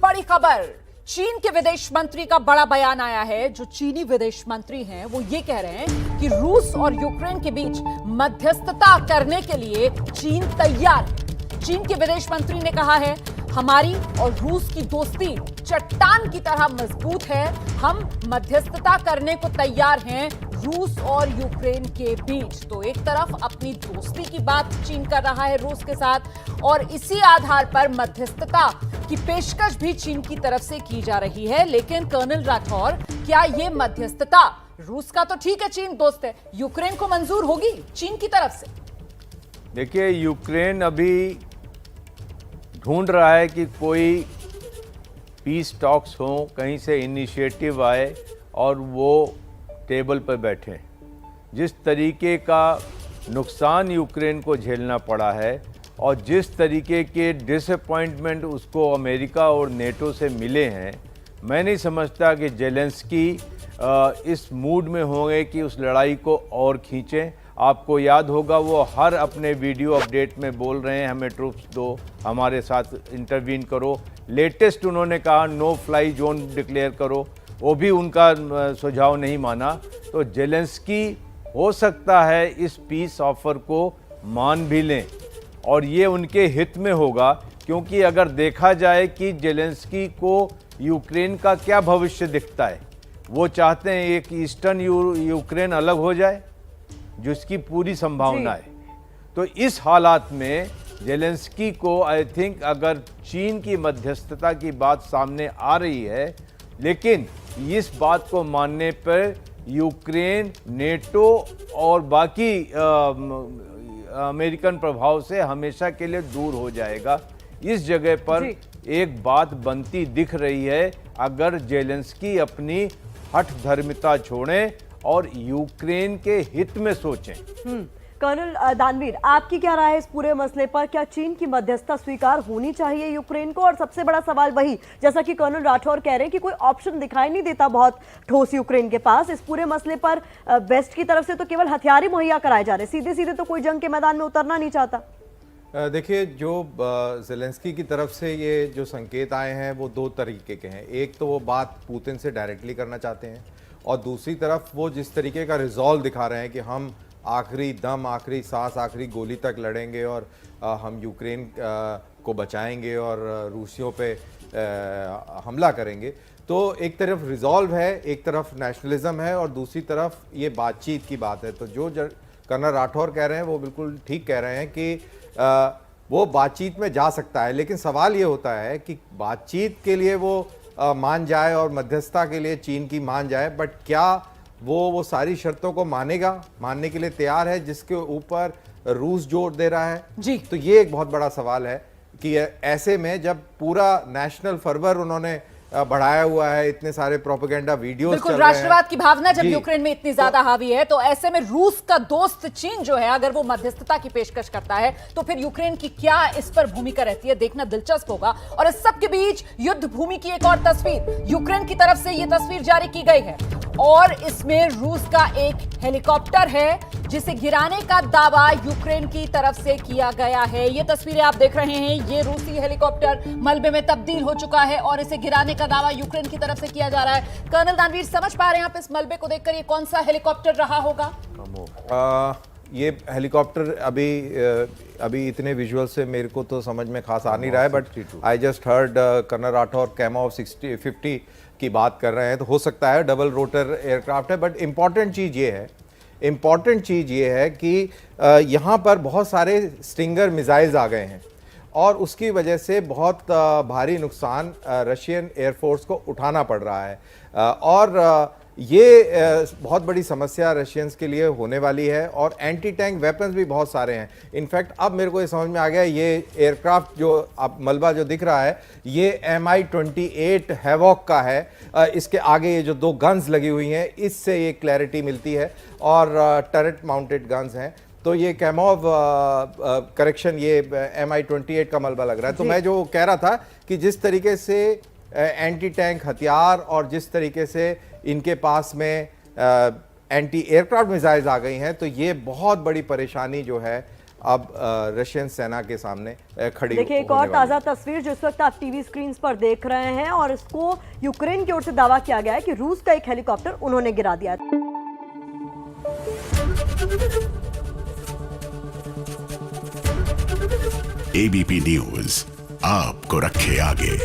बड़ी खबर, चीन के विदेश मंत्री का बड़ा बयान आया है। जो चीनी विदेश मंत्री हैं वो ये कह रहे हैं कि रूस और यूक्रेन के बीच मध्यस्थता करने के लिए चीन तैयार है। चीन के विदेश मंत्री ने कहा है, हमारी और रूस की दोस्ती चट्टान की तरह मजबूत है, हम मध्यस्थता करने को तैयार हैं रूस और यूक्रेन के बीच। तो एक तरफ अपनी दोस्ती की बात चीन कर रहा है रूस के साथ, और इसी आधार पर मध्यस्थता की पेशकश भी चीन की तरफ से की जा रही है। लेकिन कर्नल राठौर, क्या यह मध्यस्थता, रूस का तो ठीक है चीन दोस्त है, यूक्रेन को मंजूर होगी चीन की तरफ से? देखिए, यूक्रेन अभी ढूंढ रहा है कि कोई पीस टॉक्स हो, कहीं से इनिशिएटिव आए और वो टेबल पर बैठे। जिस तरीके का नुकसान यूक्रेन को झेलना पड़ा है और जिस तरीके के डिसअपॉइंटमेंट उसको अमेरिका और नेटो से मिले हैं, मैं नहीं समझता कि जेलेंस्की इस मूड में होंगे कि उस लड़ाई को और खींचें। आपको याद होगा वो हर अपने वीडियो अपडेट में बोल रहे हैं, हमें ट्रूप्स दो, हमारे साथ इंटरवीन करो। लेटेस्ट उन्होंने कहा नो फ्लाई जोन डिक्लेयर करो, वो भी उनका सुझाव नहीं माना। तो जेलेंस्की हो सकता है इस पीस ऑफर को मान भी लें और ये उनके हित में होगा, क्योंकि अगर देखा जाए कि जेलेंस्की को यूक्रेन का क्या भविष्य दिखता है, वो चाहते हैं एक ईस्टर्न यूक्रेन अलग हो जाए, जिसकी पूरी संभावना है। तो इस हालात में जेलेंस्की को आई थिंक अगर चीन की मध्यस्थता की बात सामने आ रही है, लेकिन इस बात को मानने पर यूक्रेन नेटो और बाकी अमेरिकन प्रभाव से हमेशा के लिए दूर हो जाएगा। इस जगह पर एक बात बनती दिख रही है, अगर जेलेंस्की अपनी हठ धर्मिता छोड़ें और यूक्रेन के हित में सोचें। कर्नल दानवीर, आपकी क्या राय है इस पूरे मसले पर? क्या चीन की मध्यस्थता स्वीकार होनी चाहिए यूक्रेन को? और सबसे बड़ा सवाल वही, जैसा कि कर्नल राठौर कह रहे हैं कि कोई ऑप्शन दिखाई नहीं देता बहुत ठोस यूक्रेन के पास। इस पूरे मसले पर वेस्ट की तरफ से तो केवल हथियार ही मुहैया कराए जा रहे, सीधे सीधे तो कोई जंग के मैदान में उतरना नहीं चाहता। देखिए, जो जेलेंस्की की तरफ से ये जो संकेत आए हैं वो दो तरीके के हैं। एक तो वो बात पुतिन से डायरेक्टली करना चाहते हैं, और दूसरी तरफ वो जिस तरीके का रिजॉल्व दिखा रहे हैं कि हम आखिरी दम, आखिरी सांस, आखिरी गोली तक लड़ेंगे और हम यूक्रेन को बचाएंगे और रूसियों पे हमला करेंगे। तो एक तरफ रिजॉल्व है, एक तरफ नेशनलिज्म है, और दूसरी तरफ ये बातचीत की बात है। तो जो कर्नल राठौर कह रहे हैं वो बिल्कुल ठीक कह रहे हैं कि वो बातचीत में जा सकता है, लेकिन सवाल ये होता है कि बातचीत के लिए वो मान जाए और मध्यस्थता के लिए चीन की मान जाए, बट क्या वो सारी शर्तों को मानने के लिए तैयार है जिसके ऊपर रूस जोर दे रहा है जी? तो ये एक बहुत बड़ा सवाल है कि ऐसे में जब पूरा नेशनल फर्वर उन्होंने बढ़ाया हुआ है, इतने सारे प्रोपेगेंडा वीडियोस चल रहे हैं, राष्ट्रवाद की भावना जब यूक्रेन में इतनी ज्यादा हावी है, तो ऐसे में रूस का दोस्त चीन जो है, अगर वो मध्यस्थता की पेशकश करता है तो फिर यूक्रेन की क्या इस पर भूमिका रहती है, देखना दिलचस्प होगा। और इस सब के बीच युद्ध भूमि की एक और तस्वीर यूक्रेन की तरफ से यह तस्वीर जारी की गई है, और इसमें रूस का एक हेलीकॉप्टर है जिसे गिराने का दावा यूक्रेन की तरफ से किया गया है। ये तस्वीरें आप देख रहे हैं, ये रूसी हेलीकॉप्टर मलबे में तब्दील हो चुका है और इसे गिराने का दावा यूक्रेन की तरफ से किया जा रहा है। कर्नल दानवीर, समझ पा रहे हैं आप इस मलबे को देखकर ये कौन सा हेलीकॉप्टर रहा होगा? ये हेलीकॉप्टर अभी इतने विजुअल से मेरे को तो समझ में खास आ नहीं रहा है, but I just heard colonel Rathore Kamov 50 की बात कर रहे हैं, तो हो सकता है डबल रोटर एयरक्राफ्ट है। बट इम्पॉर्टेंट चीज़ ये है कि यहाँ पर बहुत सारे स्टिंगर मिसाइल्स आ गए हैं और उसकी वजह से बहुत भारी नुकसान रशियन एयरफोर्स को उठाना पड़ रहा है, और ये बहुत बड़ी समस्या रशियंस के लिए होने वाली है। और एंटी टैंक वेपन्स भी बहुत सारे हैं। इनफैक्ट अब मेरे को ये समझ में आ गया, ये एयरक्राफ्ट जो अब मलबा जो दिख रहा है ये Mi-28 हैवॉक का है। इसके आगे ये जो दो गन्स लगी हुई हैं, इससे ये क्लैरिटी मिलती है, और टर्रेट माउंटेड गन्स हैं। तो ये कैमोव करेक्शन, ये Mi-28 का मलबा लग रहा है। तो मैं जो कह रहा था कि जिस तरीके से एंटी टैंक हथियार और जिस तरीके से इनके पास में एंटी एयरक्राफ्ट मिसाइल्स आ गई हैं, तो ये बहुत बड़ी परेशानी जो है अब रशियन सेना के सामने खड़ी देखिए एक होने और वाली ताजा है। तस्वीर जिस वक्त आप टीवी स्क्रीन पर देख रहे हैं, और इसको यूक्रेन की ओर से दावा किया गया है कि रूस का एक हेलीकॉप्टर उन्होंने गिरा दिया। एबीपी न्यूज आपको रखे आगे।